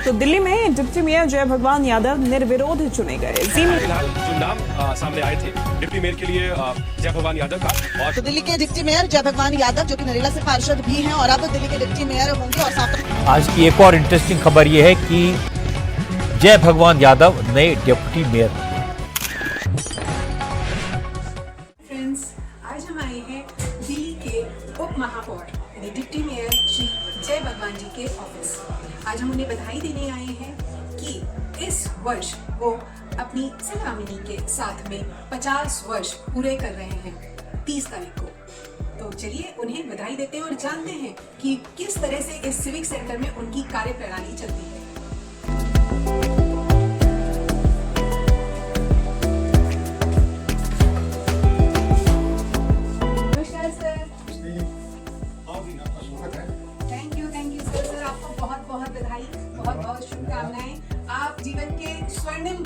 तो दिल्ली में deputy mayor जय भगवान यादव निर्विरोध चुने गए। फिलहाल जो नाम सामने आए थे डिप्टी मेयर के लिए जय भगवान यादव का, और तो दिल्ली के डिप्टी मेयर जय भगवान यादव जो कि नरेला से पार्षद भी हैं और अब दिल्ली के डिप्टी मेयर होंगे। और साथ आज की एक और इंटरेस्टिंग खबर यह है कि जय भगवान यादव नए डिप्टी मेयर। फ्रेंड्स, आज हम आए हैं दिल्ली के उप महापौर यानी डिप्टी मेयर श्री जय भगवान जी के ऑफिस। आज हम उन्हें बधाई देने आए हैं कि इस वर्ष वो अपनी सहगामिनी के साथ में 50 वर्ष पूरे कर रहे हैं 30 तारीख को। तो चलिए उन्हें बधाई देते हैं और जानते हैं कि किस तरह से इस सिविक सेंटर में उनकी कार्यप्रणाली चलती है। नमस्कार सर। Thank you sir. आपको बहुत बहुत बधाई, बहुत बहुत शुभकामनाएं। आप जीवन के स्वर्णिम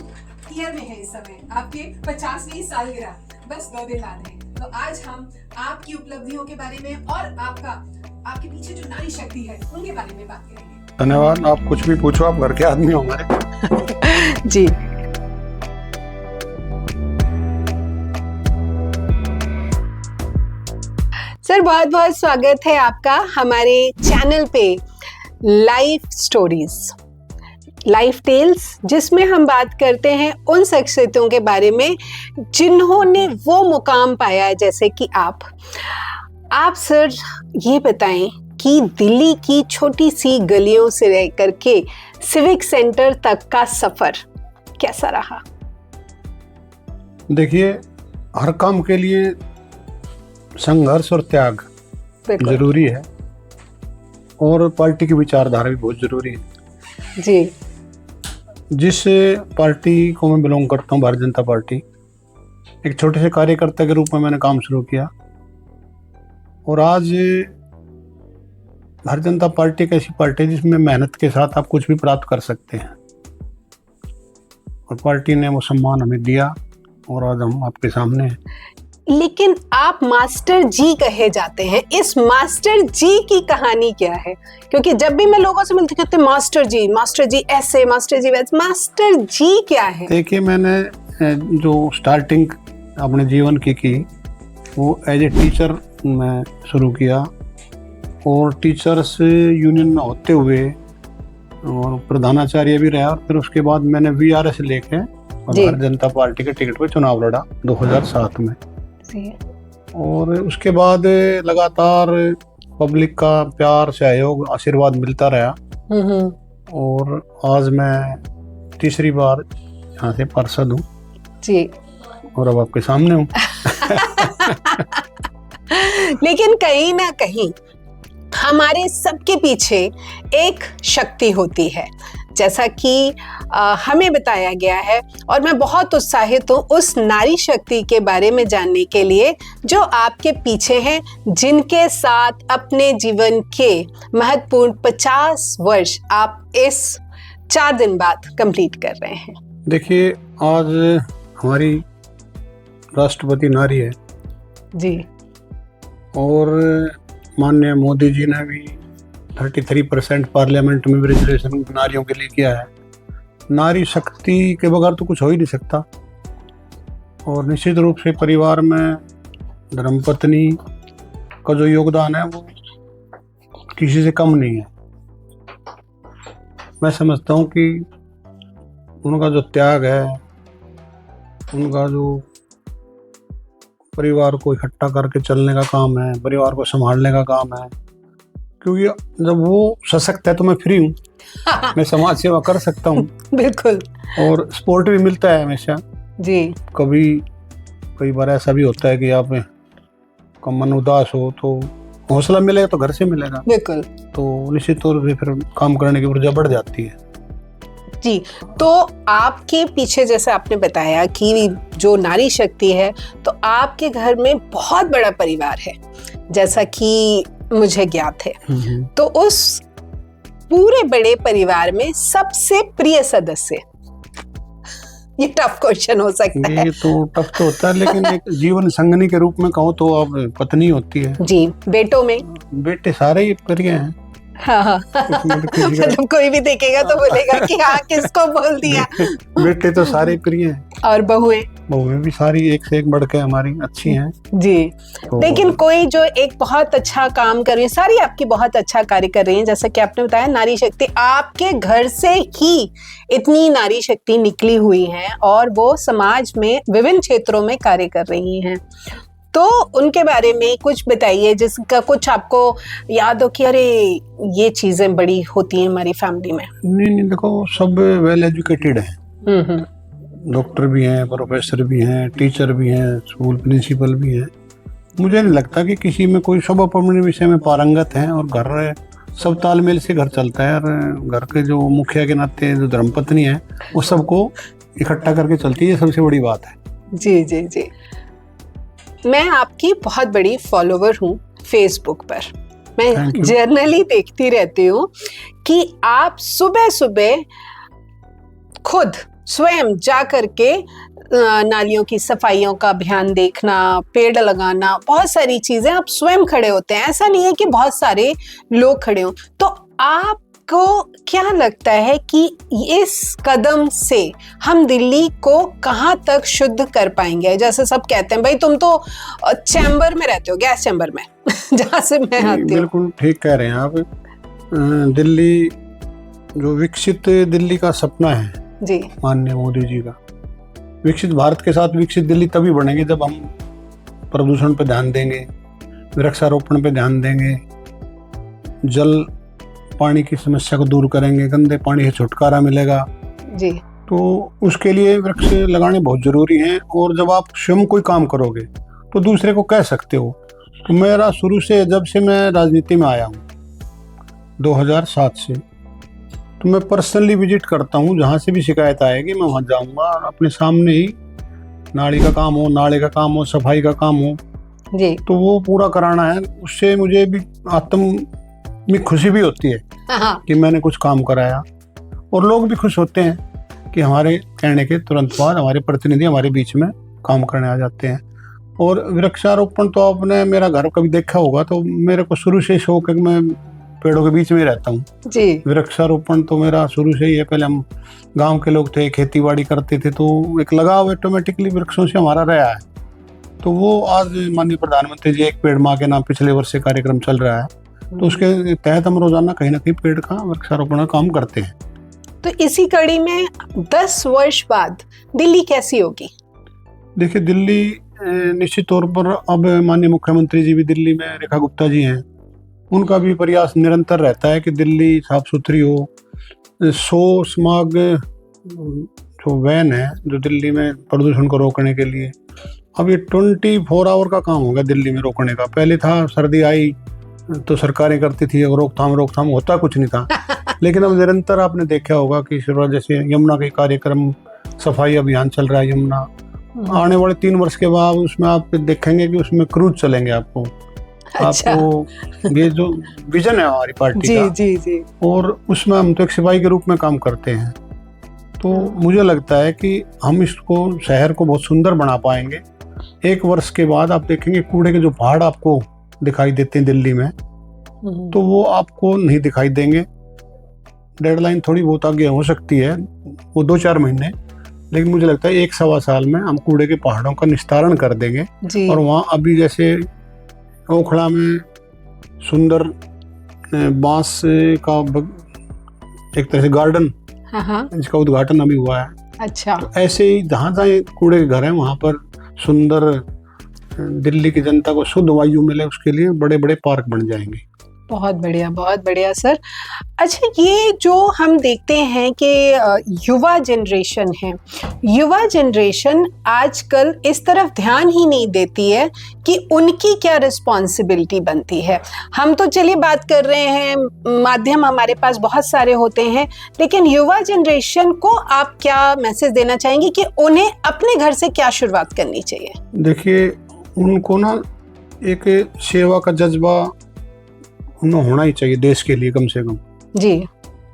ईयर में हैं इस समय, आपके 50वीं सालगिरह बस 2 दिन बाद है। तो आज हम आपकी उपलब्धियों के बारे में और आपके पीछे जो नारी शक्ति है उनके बारे में बात करेंगे। धन्यवाद। आप कुछ भी पूछो, आप घर के आदमी हो हमारे। जी सर, बहुत बहुत स्वागत है आपका हमारे चैनल पे लाइफ स्टोरीज, लाइफ टेल्स, जिसमें हम बात करते हैं उन शख्सियतों के बारे में जिन्होंने वो मुकाम पाया है जैसे कि आप सर ये बताएं कि दिल्ली की छोटी सी गलियों से रह करके सिविक सेंटर तक का सफर कैसा रहा? देखिए, हर काम के लिए संघर्ष और त्याग जरूरी है और पार्टी की विचारधारा भी बहुत जरूरी है जी। जिस पार्टी को मैं बिलोंग करता हूँ, भारतीय जनता पार्टी, एक छोटे से कार्यकर्ता के रूप में मैंने काम शुरू किया और आज भारतीय जनता पार्टी एक ऐसी पार्टी है जिसमें मेहनत के साथ आप कुछ भी प्राप्त कर सकते हैं और पार्टी ने वो सम्मान हमें दिया और आज हम आपके सामने हैं। लेकिन आप मास्टर जी कहे जाते हैं, इस मास्टर जी की कहानी क्या है? क्योंकि जब भी मैं लोगों से मिलती कहते मास्टर जी ऐसे, मास्टर जी वैसे, मास्टर जी क्या है? देखिए, मैंने जो स्टार्टिंग अपने जीवन की वो एज ए टीचर मैं शुरू किया और टीचर्स यूनियन में होते हुए और प्रधानाचार्य भी रहा और फिर उसके बाद मैंने VRS लेके और भारतीय जनता पार्टी के टिकट पे चुनाव लड़ा 2007 में। और उसके बाद लगातार पब्लिक का प्यार, सहयोग, आशीर्वाद मिलता रहा और आज मैं तीसरी बार यहाँ से पार्षद हूँ जी और अब आपके सामने हूँ। लेकिन कहीं ना कहीं हमारे सबके पीछे एक शक्ति होती है, जैसा कि हमें बताया गया है और मैं बहुत उत्साहित हूँ उस नारी शक्ति के बारे में जानने के लिए जो आपके पीछे हैं, जिनके साथ अपने जीवन के महत्वपूर्ण 50 वर्ष आप इस 4 दिन बाद कंप्लीट कर रहे हैं। देखिए, आज हमारी राष्ट्रपति नारी है जी और माननीय मोदी जी ने भी 33% पार्लियामेंट में भी रिजर्वेशन नारियों के लिए किया है। नारी शक्ति के बगैर तो कुछ हो ही नहीं सकता और निश्चित रूप से परिवार में धर्मपत्नी का जो योगदान है वो किसी से कम नहीं है। मैं समझता हूँ कि उनका जो त्याग है, उनका जो परिवार को इकट्ठा करके चलने का काम है, परिवार को संभालने का काम है, क्योंकि जब वो सशक्त है तो मैं फ्री हूँ, मैं समाज सेवा कर सकता हूँ। बिल्कुल। और सपोर्ट भी मिलता है हमेशा जी। कई बार ऐसा भी होता है कि आप का मन उदास हो तो हौसला मिलेगा तो घर से मिलेगा। बिल्कुल। तो निश्चित तौर पे फिर काम करने की ऊर्जा बढ़ जाती है जी। तो आपके पीछे जैसे आपने बताया कि जो नारी शक्ति है, तो आपके घर में बहुत बड़ा परिवार है जैसा कि मुझे ज्ञात है। तो उस पूरे बड़े परिवार में सबसे प्रिय सदस्य, ये टफ क्वेश्चन हो सकता है। ये तो टफ तो होता है, लेकिन एक जीवन संगनी के रूप में कहो तो आप पत्नी होती है जी। बेटों में बेटे सारे ही प्रिय हैं। हाँ उसमें तो किसी का मतलब कोई भी देखेगा तो बोलेगा कि हाँ किसको बोल दिया। बेटे तो सारे प्रिय हैं, और बहुएं बहुएं भी सारी एक से एक बढ़ के हमारी अच्छी हैं। जी। तो लेकिन कोई जो एक बहुत अच्छा काम कर रही है, सारी आपकी बहुत अच्छा कार्य कर रही हैं, जैसा कि आपने बताया नारी शक्ति, आपके घर से ही इतनी नारी शक्ति निकली हुई है और वो समाज में विभिन्न क्षेत्रों में कार्य कर रही हैं, तो उनके बारे में कुछ बताइए जिसका कुछ आपको याद हो कि अरे ये चीजें बड़ी होती हैं हमारी फैमिली में। नहीं, देखो सब वेल एजुकेटेड हैं, डॉक्टर भी हैं, प्रोफेसर भी हैं, टीचर भी हैं, स्कूल प्रिंसिपल भी हैं। मुझे नहीं लगता कि किसी में कोई, सब अपने विषय में पारंगत हैं और घर सब तालमेल से घर चलता है। और घर के जो मुखिया के नाते जो धर्मपत्नी है वो सबको इकट्ठा करके चलती है, ये सबसे बड़ी बात है। जी जी जी। मैं आपकी बहुत बड़ी फॉलोवर हूँ फेसबुक पर, मैं Thank you. जर्नली देखती रहती हूँ कि आप सुबह सुबह खुद स्वयं जा करके नालियों की सफाइयों का अभियान देखना, पेड़ लगाना, बहुत सारी चीजें आप स्वयं खड़े होते हैं, ऐसा नहीं है कि बहुत सारे लोग खड़े हों। तो आपको क्या लगता है कि इस कदम से हम दिल्ली को कहाँ तक शुद्ध कर पाएंगे? जैसे सब कहते हैं भाई तुम तो चैम्बर में रहते हो, गैस चैम्बर में जहाँ से मैं आती हूँ। बिल्कुल ठीक कह रहे हैं आप। दिल्ली जो विकसित दिल्ली का सपना है जी, माननीय मोदी जी का, विकसित भारत के साथ विकसित दिल्ली तभी बनेगी जब हम प्रदूषण पर ध्यान देंगे, वृक्षारोपण पर ध्यान देंगे, जल पानी की समस्या को दूर करेंगे, गंदे पानी से छुटकारा मिलेगा जी। तो उसके लिए वृक्ष लगाने बहुत जरूरी हैं। और जब आप स्वयं कोई काम करोगे तो दूसरे को कह सकते हो। तो मेरा शुरू से, जब से मैं राजनीति में आया हूँ 2007 से, तो मैं पर्सनली विजिट करता हूँ, जहाँ से भी शिकायत आएगी मैं वहाँ जाऊँगा और अपने सामने ही नाली का काम हो, नाले का काम हो, सफाई का काम हो, जी तो वो पूरा कराना है। उससे मुझे भी आत्म में खुशी भी होती है हाँ, कि मैंने कुछ काम कराया, और लोग भी खुश होते हैं कि हमारे कहने के तुरंत बाद हमारे प्रतिनिधि हमारे बीच में काम करने आ जाते हैं। और वृक्षारोपण तो आपने मेरा घर कभी देखा होगा, तो मेरे को शुरू से शौक है कि मैं पेड़ों के बीच में ही रहता हूँ। जी वृक्षारोपण तो मेरा शुरू से ही है। पहले हम गांव के लोग थे, खेती बाड़ी करते थे, तो एक लगाव ऑटोमेटिकली वृक्षों से हमारा रहा है। तो वो आज माननीय प्रधानमंत्री जी एक पेड़ माँ के नाम पिछले वर्ष से कार्यक्रम चल रहा है, तो उसके तहत हम रोजाना कहीं ना कहीं पेड़ का वृक्षारोपण का काम करते हैं। तो इसी कड़ी में 10 वर्ष बाद दिल्ली कैसी होगी? देखिए, दिल्ली निश्चित तौर पर, अब माननीय मुख्यमंत्री जी भी दिल्ली में, रेखा गुप्ता जी हैं, उनका भी प्रयास निरंतर रहता है कि दिल्ली साफ सुथरी हो। 100 स्माग जो वैन है जो दिल्ली में प्रदूषण को रोकने के लिए, अब ये 24 आवर का काम होगा दिल्ली में रोकने का। पहले था सर्दी आई तो सरकारें करती थी, रोकथाम होता कुछ नहीं था। लेकिन अब निरंतर आपने देखा होगा कि जैसे यमुना के कार्यक्रम, सफाई अभियान चल रहा है यमुना, आने वाले 3 वर्ष के बाद उसमें आप देखेंगे कि उसमें क्रूज चलेंगे आपको। अच्छा। आपको ये जो विजन है हमारी पार्टी जी का, जी जी। और उसमें हम तो एक सिपाही के रूप में काम करते हैं। तो मुझे लगता है कि हम इसको, शहर को बहुत सुंदर बना पाएंगे। 1 वर्ष के बाद आप देखेंगे कूड़े के जो पहाड़ आपको दिखाई देते हैं दिल्ली में, तो वो आपको नहीं दिखाई देंगे। डेडलाइन थोड़ी बहुत आगे हो सकती है, वो 2-4 महीने, लेकिन मुझे लगता है 1-1.25 साल में हम कूड़े के पहाड़ों का निस्तारण कर देंगे। जी। और वहाँ अभी जैसे ओखला में सुंदर बांस का एक तरह से गार्डन, हाँ, जिसका उद्घाटन अभी हुआ है। अच्छा। तो ऐसे ही जहाँ जहाँ कूड़े के घर हैं वहाँ पर सुंदर, दिल्ली की जनता को शुद्ध वायु मिले, उसके लिए बड़े बड़े पार्क बन जाएंगे। बहुत बढ़िया सर। अच्छा, ये जो हम देखते हैं कि युवा जनरेशन है, युवा जनरेशन आजकल इस तरफ ध्यान ही नहीं देती है कि उनकी क्या रिस्पॉन्सिबिलिटी बनती है। हम तो चलिए बात कर रहे हैं, माध्यम हमारे पास बहुत सारे होते हैं, लेकिन युवा जनरेशन को आप क्या मैसेज देना चाहेंगे कि उन्हें अपने घर से क्या शुरुआत करनी चाहिए? देखिए, उनको ना एक सेवा का जज्बा उन्हें होना ही चाहिए देश के लिए, कम से कम। जी।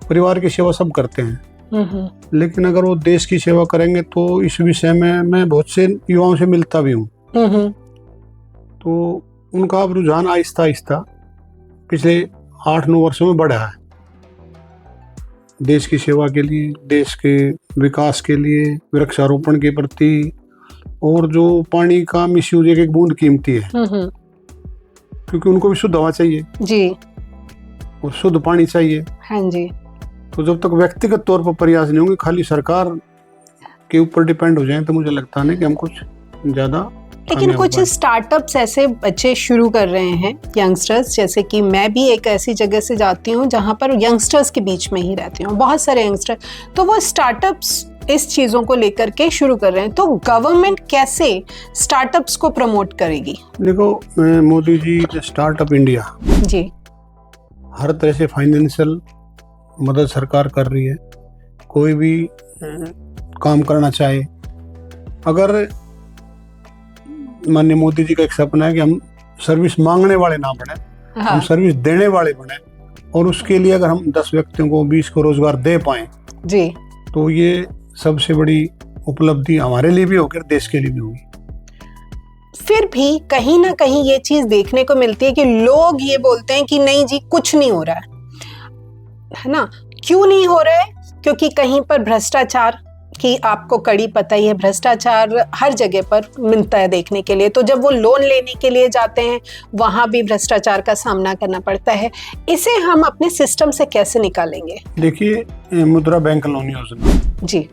परिवार की सेवा सब करते हैं, लेकिन अगर वो देश की सेवा करेंगे तो इस विषय में मैं बहुत से युवाओं से मिलता भी हूँ, तो उनका अब रुझान आहिस्ता आहिस्ता पिछले 8-9 वर्षों में बढ़ा है, देश की सेवा के लिए, देश के विकास के लिए, वृक्षारोपण के प्रति। और जो पानी का मिसयूज, एक एक बूंद कीमती है, क्योंकि उनको भी शुद्ध हवा चाहिए जी, और शुद्ध पानी चाहिए। हाँ जी। तो जब तक व्यक्तिगत तौर पर प्रयास नहीं होंगे, खाली सरकार के ऊपर डिपेंड हो जाए, तो मुझे लगता नहीं कि हम कुछ ज्यादा। लेकिन कुछ स्टार्टअप्स ऐसे बच्चे शुरू कर रहे हैं, यंगस्टर्स, जैसे कि मैं भी एक ऐसी जगह से जाती हूँ जहाँ पर यंगस्टर्स के बीच में ही रहती हूँ, बहुत सारे यंगस्टर, तो वो स्टार्टअप्स इस चीज़ों को लेकर के शुरू कर रहे हैं। तो गवर्नमेंट कैसे स्टार्टअप्स को प्रमोट करेगी? देखो, मोदी जी स्टार्टअप इंडिया जी, हर तरह से फाइनेंशियल मदद सरकार कर रही है। कोई भी काम करना चाहे, अगर माननीय मोदी जी का एक सपना है कि हम सर्विस मांगने वाले ना बने, हम सर्विस देने वाले बने, और उसके लिए अगर हम 10 व्यक्तियों को 20 को रोजगार दे पाए जी, तो ये सबसे बड़ी उपलब्धि हमारे लिए भी होगी, देश के लिए भी होगी। फिर भी कहीं ना कहीं ये चीज देखने को मिलती है कि लोग ये बोलते हैं कि नहीं जी, कुछ नहीं हो रहा है ना। क्यों नहीं हो रहा है? क्योंकि कहीं पर भ्रष्टाचार की आपको कड़ी पता ही है, भ्रष्टाचार हर जगह पर मिलता है देखने के लिए। तो जब वो लोन लेने के लिए जाते हैं, वहां भी भ्रष्टाचार का सामना करना पड़ता है। इसे हम अपने सिस्टम से कैसे निकालेंगे? देखिए, मुद्रा बैंक लोन योजना जी,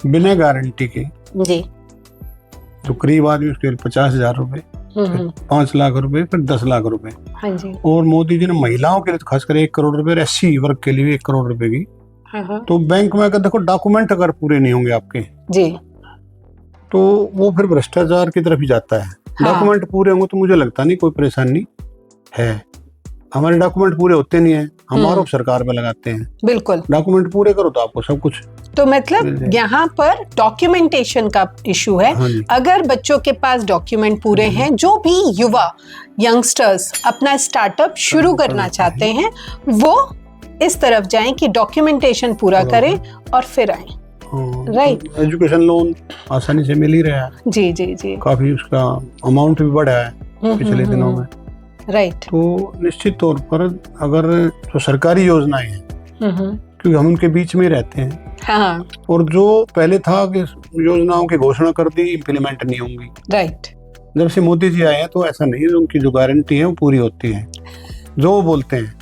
बिना गारंटी के, जी, तो करीब आदमी उसके लिए 50,000 रुपए, 5 लाख रुपए, फिर 10 लाख रुपए। हाँ जी, और मोदी जी ने महिलाओं के लिए तो खासकर 1 करोड़ रुपए, SC वर्ग के लिए 1 करोड़ रुपए की। हाँ, तो बैंक में अगर देखो, डॉक्यूमेंट अगर पूरे नहीं होंगे आपके, जी, तो वो फिर भ्रष्टाचार की तरफ ही जाता है। डॉक्यूमेंट पूरे होंगे तो मुझे लगता नहीं कोई परेशानी है। हमारे डॉक्यूमेंट पूरे होते नहीं है, हम आरोप सरकार पे लगाते हैं। बिल्कुल। डॉक्यूमेंट पूरे करो तो आपको सब कुछ। तो मतलब यहाँ पर डॉक्यूमेंटेशन का इशू है। हाँ जी। अगर बच्चों के पास डॉक्यूमेंट पूरे हैं, जो भी युवा यंगस्टर्स अपना स्टार्टअप शुरू करना चाहते हैं, वो इस तरफ जाएं कि डॉक्यूमेंटेशन पूरा करें और फिर आए। राइट। एजुकेशन लोन आसानी से मिल ही रहा है। जी जी जी। काफी उसका अमाउंट भी बढ़ा है पिछले दिनों में। राइट। तो निश्चित तौर पर अगर जो सरकारी योजनाएं हैं, क्योंकि हम उनके बीच में रहते हैं, हाँ, और जो पहले था कि योजनाओं की घोषणा कर दी, इम्प्लीमेंट नहीं होंगी। राइट। जब से मोदी जी आए हैं तो ऐसा नहीं है, उनकी जो गारंटी है वो पूरी होती है, जो वो बोलते हैं।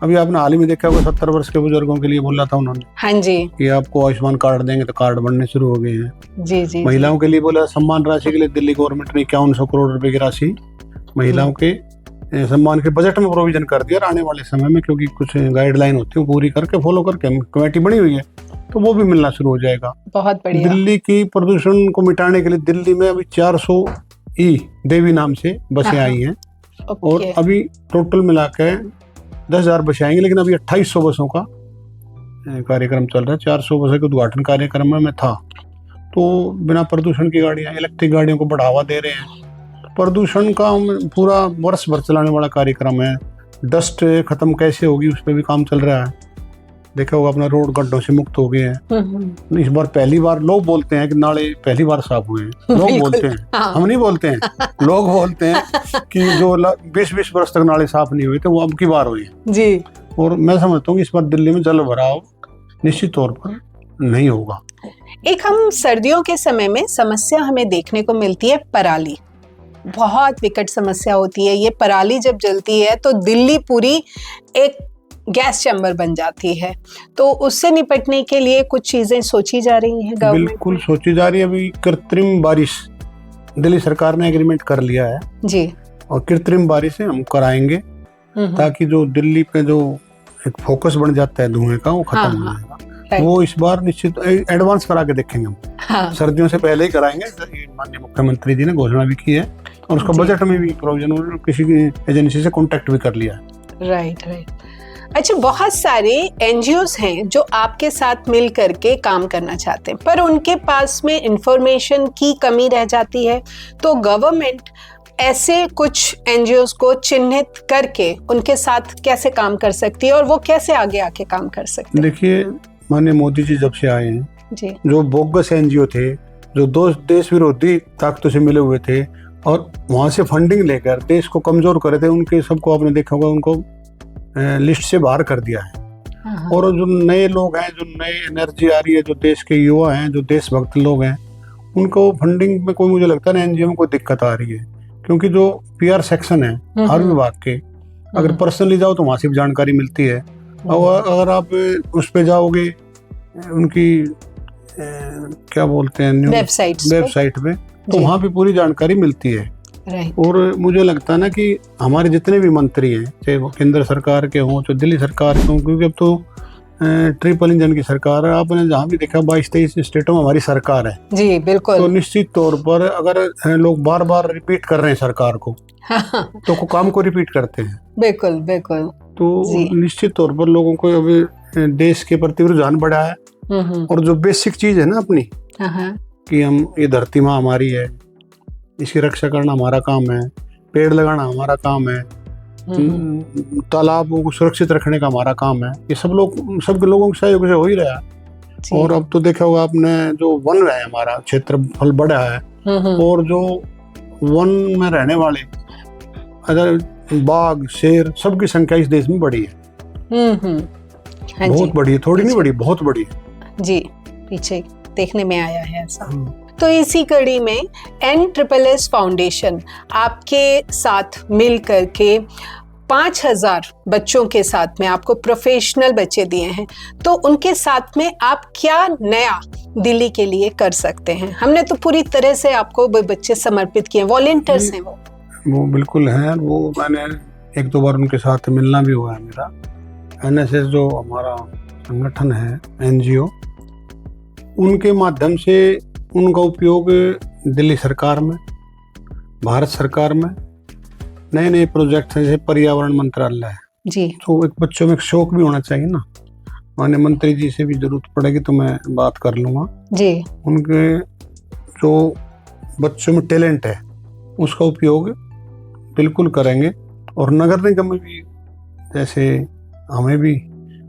अभी आपने हाल ही में देखा होगा, 70 वर्ष के बुजुर्गों के लिए बोला था उन्होंने। हाँ जी। कि आपको आयुष्मान कार्ड देंगे, तो कार्ड बनने शुरू हो गए हैं। जी जी। महिलाओं के लिए बोला, सम्मान राशि के लिए दिल्ली गवर्नमेंट ने 5100 करोड़ रुपए की राशि महिलाओं के सम्मान के बजट में प्रोविजन कर दिया। आने वाले समय में, क्योंकि कुछ गाइडलाइन होती है, पूरी करके फॉलो करके कमेटी बनी हुई है, तो वो भी मिलना शुरू हो जाएगा। बहुत बढ़िया। दिल्ली की प्रदूषण को मिटाने के लिए दिल्ली में अभी 400 देवी नाम से बसें आई हैं, और अभी टोटल मिलाकर 10,000 बसें आएंगी, लेकिन अभी 2800 बसों का कार्यक्रम चल रहा है। 400 बसों के उद्घाटन कार्यक्रम में मैं था। तो बिना प्रदूषण की गाड़ियां, इलेक्ट्रिक गाड़ियों को बढ़ावा दे रहे हैं। प्रदूषण का पूरा वर्ष भर चलाने वाला कार्यक्रम है। डस्ट खत्म कैसे होगी, उस पर भी काम चल रहा है। देखा होगा अपना, रोड गड्ढों से मुक्त हो गए हैं। इस बार पहली बार लोग बोलते हैं कि नाले पहली बार साफ हुए हैं। लोग बोलते हैं, हम नहीं बोलते हैं। लोग बोलते हैं कि जो 20-20 वर्ष तक नाले साफ नहीं हुए थे, वो अब की बार हुए जी। और मैं समझता हूँ कि इस बार दिल्ली में जल भराव निश्चित तौर पर नहीं होगा। एक हम सर्दियों के समय में समस्या हमें देखने को मिलती है, पराली। बहुत विकट समस्या होती है ये। पराली जब जलती है तो दिल्ली पूरी एक गैस चैम्बर बन जाती है। तो उससे निपटने के लिए कुछ चीजें सोची जा रही हैं गवर्नमेंट? बिल्कुल सोची जा रही है। अभी कृत्रिम बारिश दिल्ली सरकार ने एग्रीमेंट कर लिया है जी, और कृत्रिम बारिश हम कराएंगे, ताकि जो दिल्ली पे जो एक फोकस बन जाता है धुएं का, वो खत्म हो जाएगा। वो इस बार निश्चित एडवांस करा के देखेंगे हम। हाँ। सर्दियों से पहले ही कराएंगे। माननीय मुख्यमंत्री जी ने घोषणा भी की है, और उसका बजट में भी प्रोविजन, उन्होंने किसी एजेंसी से कांटेक्ट भी कर लिया है। Right right. अच्छा, बहुत सारे एनजीओज हैं जो आपके साथ मिल करके काम करना चाहते हैं, पर उनके पास में इंफॉर्मेशन की कमी रह जाती है। तो गवर्नमेंट ऐसे कुछ एनजीओज को चिन्हित करके उनके साथ कैसे काम कर सकती है, और वो कैसे आगे आके काम कर सकते हैं? देखिए, माननीय मोदी जी जब से आए हैं जी, जो बोगस एनजीओ थे, जो दो देश विरोधी ताकतों से मिले हुए थे, और वहां से फंडिंग लेकर देश को कमजोर करे थे, उनके सबको आपने देखा होगा, उनको लिस्ट से बाहर कर दिया है। और जो नए लोग हैं, जो नई एनर्जी आ रही है, जो देश के युवा हैं, जो देशभक्त लोग हैं, उनको फंडिंग में कोई मुझे लगता है एनजीओ में कोई दिक्कत आ रही है, क्योंकि जो पीआर सेक्शन है हर विभाग के, अगर पर्सनली जाओ तो वहाँ से भी जानकारी मिलती है, और अगर आप उस पे जाओगे उनकी क्या बोलते हैं वेबसाइट पे, तो वहाँ पे पूरी जानकारी मिलती है। और मुझे लगता है ना कि हमारे जितने भी मंत्री हैं, चाहे वो केंद्र सरकार के हों, चाहे दिल्ली सरकार के हों, क्योंकि अब तो ट्रिपल इंजन की सरकार है, आपने जहाँ भी देखा 22-23 स्टेटों में हमारी सरकार है जी, बिल्कुल। तो निश्चित तौर पर अगर लोग बार बार रिपीट कर रहे हैं सरकार को, तो काम को रिपीट करते हैं। बिल्कुल बिल्कुल। तो निश्चित तौर पर लोगों को अब देश के प्रति रुझान बढ़ा है, और जो बेसिक चीज है ना अपनी, कि हम ये धरती माँ हमारी है, इसकी रक्षा करना हमारा काम है, पेड़ लगाना हमारा काम है, तालाबों को सुरक्षित रखने का हमारा काम है, ये सब लोगों के सहयोग से हो ही रहा है। और अब तो देखा होगा आपने, जो वन है हमारा क्षेत्रफल बढ़ा है, और जो वन में रहने वाले अगर बाघ, शेर, सबकी संख्या इस देश में बढ़ी है। बहुत बड़ी है, थोड़ी नहीं बड़ी, बहुत बड़ी है जी। पीछे देखने में आया है ऐसा। तो इसी कड़ी में NSSS फाउंडेशन आपके साथ मिल करके 5000 बच्चों के साथ में आपको प्रोफेशनल बच्चे दिए हैं, तो उनके साथ में आप क्या नया दिल्ली के लिए कर सकते हैं? हमने तो पूरी तरह से आपको बच्चे समर्पित किए, वॉलंटियर्स हैं वो बिल्कुल हैं। वो मैंने 1-2 बार उनके साथ मिलना भी हुआ है मेरा। NSS जो हमारा संगठन है, NGO, उनके माध्यम से उनका उपयोग दिल्ली सरकार में, भारत सरकार में नए नए प्रोजेक्ट हैं, जैसे पर्यावरण मंत्रालय है जी, तो एक बच्चों में एक शौक भी होना चाहिए ना। माननीय मंत्री जी से भी जरूरत पड़ेगी तो मैं बात कर लूँगा जी। उनके जो बच्चों में टैलेंट है उसका उपयोग बिल्कुल करेंगे। और नगर निगम में भी, जैसे हमें भी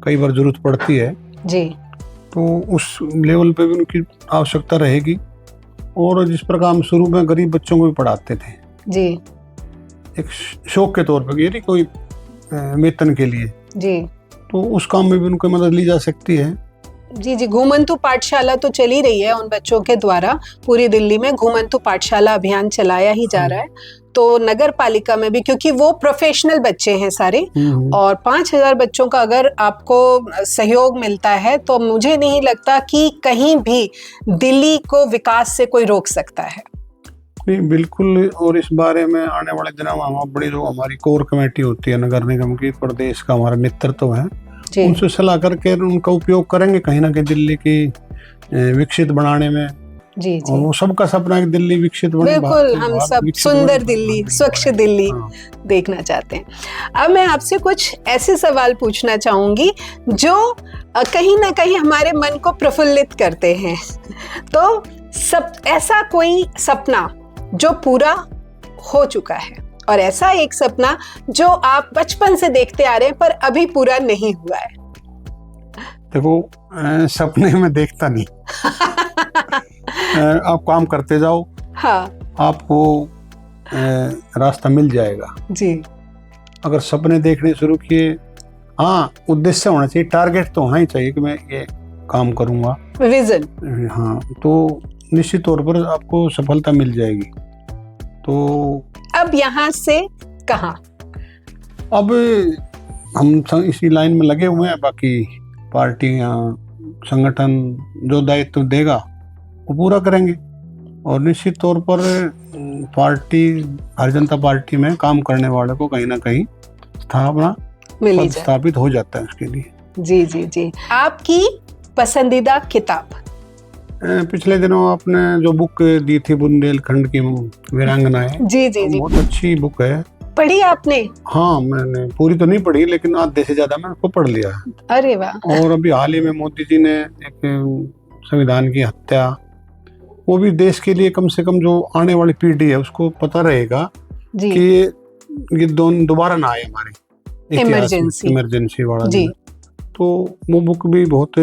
कई बार जरूरत पड़ती है जी, तो उस लेवल पे भी उनकी आवश्यकता रहेगी। और जिस प्रकार हम शुरू में गरीब बच्चों को भी पढ़ाते थे जी, एक शौक के तौर पर, ये नहीं कोई वेतन के लिए जी, तो उस काम में भी उनकी मदद ली जा सकती है जी जी। घूमंतु पाठशाला तो चली रही है उन बच्चों के द्वारा, पूरी दिल्ली में घूमंतु पाठशाला अभियान चलाया ही जा रहा है। तो नगर पालिका में भी, क्योंकि वो प्रोफेशनल बच्चे हैं सारे, और 5000 बच्चों का अगर आपको सहयोग मिलता है तो मुझे नहीं लगता कि कहीं भी दिल्ली को विकास से कोई रोक सकता है। नहीं, बिल्कुल। और इस बारे में आने वाले दिनों में हम बड़ी जो हमारी कोर कमेटी होती है नगर निगम की, प्रदेश का हमारा नेतृत्व है, उनसे सलाह करके उनका उपयोग करेंगे कहीं ना कहीं दिल्ली की विकसित बनाने में जी जी। और वो सबका सपना है कि दिल्ली विकसित बने। बिल्कुल, हम सब सुंदर दिल्ली, स्वच्छ दिल्ली देखना चाहते हैं। अब मैं आपसे कुछ ऐसे सवाल पूछना चाहूंगी जो कहीं ना कहीं हमारे मन को प्रफुल्लित करते हैं। तो सब ऐसा कोई सपना जो पूरा हो चुका है, और ऐसा एक सपना जो आप बचपन से देखते आ रहे हैं पर अभी पूरा नहीं हुआ है। देखो, सपने में देखता नहीं आप काम करते जाओ, हाँ, आपको रास्ता मिल जाएगा जी। अगर सपने देखने शुरू किए, हाँ, उद्देश्य होना चाहिए, टारगेट तो होना ही चाहिए कि मैं ये काम करूंगा, विजन, हाँ, तो निश्चित तौर पर आपको सफलता मिल जाएगी। तो अब यहाँ से कहाँ? अब हम इसी लाइन में लगे हुए हैं, बाकी पार्टियां, संगठन जो दायित्व देगा वो पूरा करेंगे। और निश्चित तौर पर पार्टी, भारतीय जनता पार्टी में काम करने वाले को कहीं ना कहीं स्थापित हो जाता है उसके लिए। जी जी जी। आपकी पसंदीदा किताब? पिछले दिनों आपने जो बुक दी थी बुंदेलखंड की वीरांगनाएं, जी जी जी, बहुत अच्छी बुक है। पढ़ी आपने? हाँ, मैंने पूरी तो नहीं पढ़ी, लेकिन आधे से ज्यादा मैंने उसको पढ़ लिया है। अरे वाह। और अभी हाल ही में मोदी जी ने एक संविधान की हत्या, वो भी देश के लिए कम से कम जो आने वाली पीढ़ी है उसको पता रहेगा कि ये दोबारा ना आए हमारे इमरजेंसी वाला जी। तो वो बुक भी बहुत,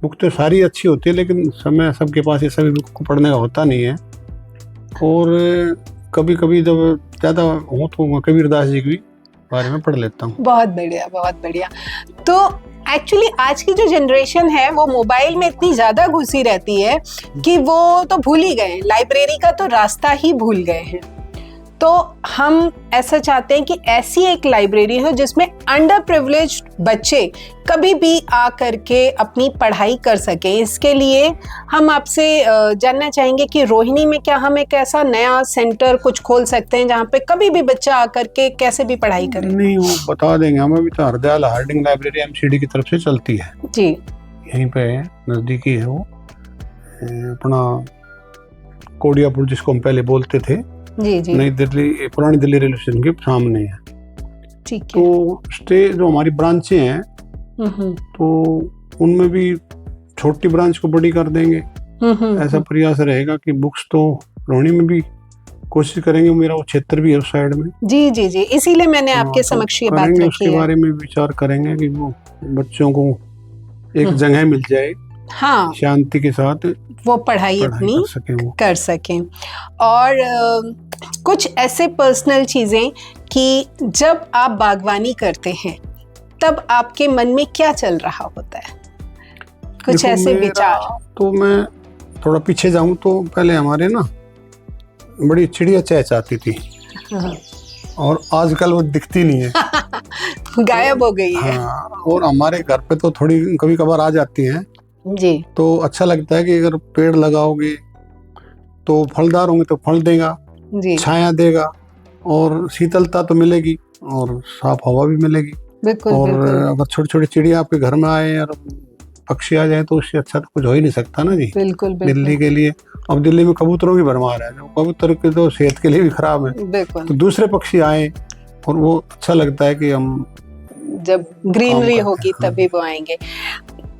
बुक तो सारी अच्छी होती है, लेकिन समय सबके पास ये सभी बुक को पढ़ने का होता नहीं है। और कभी कभी जब ज़्यादा हो तो कबीरदास जी की बारे में पढ़ लेता हूँ। बहुत बढ़िया, बहुत बढ़िया। तो एक्चुअली आज की जो जनरेशन है वो मोबाइल में इतनी ज्यादा घुसी रहती है कि वो तो भूल ही गए, लाइब्रेरी का तो रास्ता ही भूल गए हैं। तो हम ऐसा चाहते हैं कि ऐसी एक लाइब्रेरी हो जिसमें अंडर प्रिविलेज्ड बच्चे कभी भी आ करके अपनी पढ़ाई कर सकें। इसके लिए हम आपसे जानना चाहेंगे कि रोहिणी में क्या हम एक ऐसा नया सेंटर कुछ खोल सकते हैं जहाँ पे कभी भी बच्चा आ करके कैसे भी पढ़ाई करे? नहीं, वो बता देंगे हमें। अभी तो हरदयाल हार्डिंग लाइब्रेरी एमसीडी की तरफ से चलती है जी, यहीं पे नजदीकी है वो, अपना कोडियापुर जिसको हम पहले बोलते थे, जी जी, नई दिल्ली, पुरानी दिल्ली रेलवे स्टेशन के सामने है। ठीक है। तो स्टे जो हमारी ब्रांचें हैं तो उनमें भी छोटी ब्रांच को बड़ी कर देंगे। ऐसा प्रयास रहेगा कि बुक्स तो रोहिणी में भी कोशिश करेंगे, मेरा वो क्षेत्र भी है उस साइड में। जी जी जी, इसीलिए मैंने आपके समक्ष ये बात करेंगे, रखी उसके है। बारे में विचार करेंगे कि वो बच्चों को एक जगह मिल जाए, हाँ, शांति के साथ वो पढ़ाई अपनी कर सकें वो। कर सकें। और कुछ ऐसे पर्सनल चीजें कि जब आप बागवानी करते हैं तब आपके मन में क्या चल रहा होता है, कुछ देखो, ऐसे मेरा विचार? तो मैं थोड़ा पीछे जाऊं तो पहले हमारे ना बड़ी चिड़िया चहचहाती थी और आजकल वो दिखती नहीं है। गायब हो गई है। हाँ, और हमारे घर पे तो थोड़ी कभी कभार आ जाती हैं जी तो अच्छा लगता है कि अगर पेड़ लगाओगे तो फलदार होंगे तो फल देगा, जी, छाया देगा और शीतलता तो मिलेगी और साफ हवा भी मिलेगी। बिल्कुल और बिल्कुल अगर छोटी छोटी चिड़िया आपके घर में आए और पक्षी आ जाए तो उससे अच्छा तो कुछ हो ही नहीं सकता ना जी। बिल्कुल दिल्ली बिल्कुल के लिए अब दिल्ली में कबूतरों की भरमार है, जो कबूतर के तो सेहत के लिए भी खराब है, बिल्कुल। तो दूसरे पक्षी आए और वो अच्छा लगता है कि हम जब ग्रीनरी काम होगी करते हैं। तभी वो आएंगे।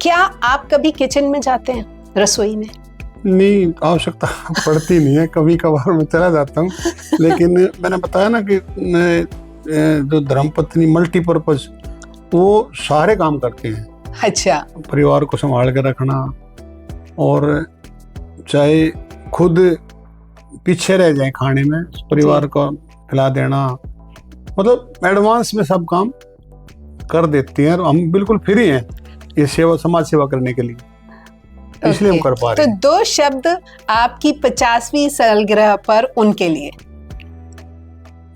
क्या आप कभी किचन में जाते हैं, रसोई में? नहीं, आवश्यकता पड़ती नहीं है, कभी कभार मैं चला जाता हूँ। लेकिन मैंने बताया ना कि जो धर्मपत्नी मल्टीपर्पज वो सारे काम करते हैं, अच्छा, परिवार को संभाल कर रखना और चाहे खुद पीछे रह जाए खाने में, परिवार को खिला देना, मतलब एडवांस में सब काम कर देती हैं। और हम बिल्कुल फ्री हैं ये सेवा, समाज सेवा करने के लिए, इसलिए हम कर पा रहे हैं। तो 2 शब्द आपकी 50वीं सालगिरह पर उनके लिए।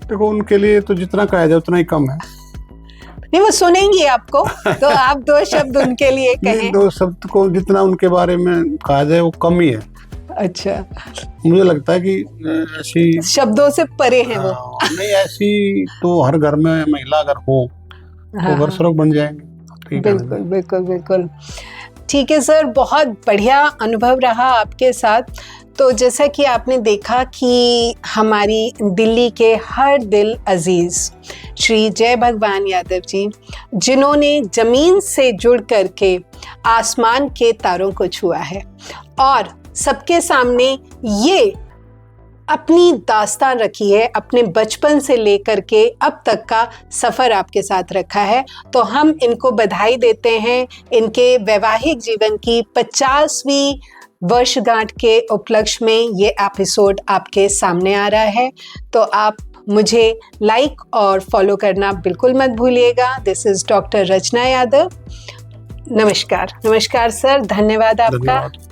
देखो, उनके लिए तो जितना कहा जाए उतना ही कम है। नहीं, वो सुनेंगी आपको, तो आप 2 शब्द उनके लिए नहीं, कहें। 2 शब्द को जितना उनके बारे में कहा जाए वो कम ही है। अच्छा, मुझे लगता है कि ऐसी शब्दों से परे हैं वो। नहीं, ऐसी तो हर घर में महिला अगर हो तो घर स्वर्ग बन जाएंगे। ठीक है। बिल्कुल बिल्कुल बिल्कुल। ठीक है सर, बहुत बढ़िया अनुभव रहा आपके साथ। तो जैसा कि आपने देखा कि हमारी दिल्ली के हर दिल अजीज़ श्री जय भगवान यादव जी, जिन्होंने ज़मीन से जुड़ करके आसमान के तारों को छुआ है और सबके सामने ये अपनी दास्तान रखी है, अपने बचपन से लेकर के अब तक का सफ़र आपके साथ रखा है, तो हम इनको बधाई देते हैं। इनके वैवाहिक जीवन की 50वीं वर्षगांठ के उपलक्ष्य में ये एपिसोड आपके सामने आ रहा है, तो आप मुझे लाइक और फॉलो करना बिल्कुल मत भूलिएगा। दिस इज़ डॉक्टर रचना यादव। नमस्कार। नमस्कार सर, धन्यवाद आपका। धन्यवाद।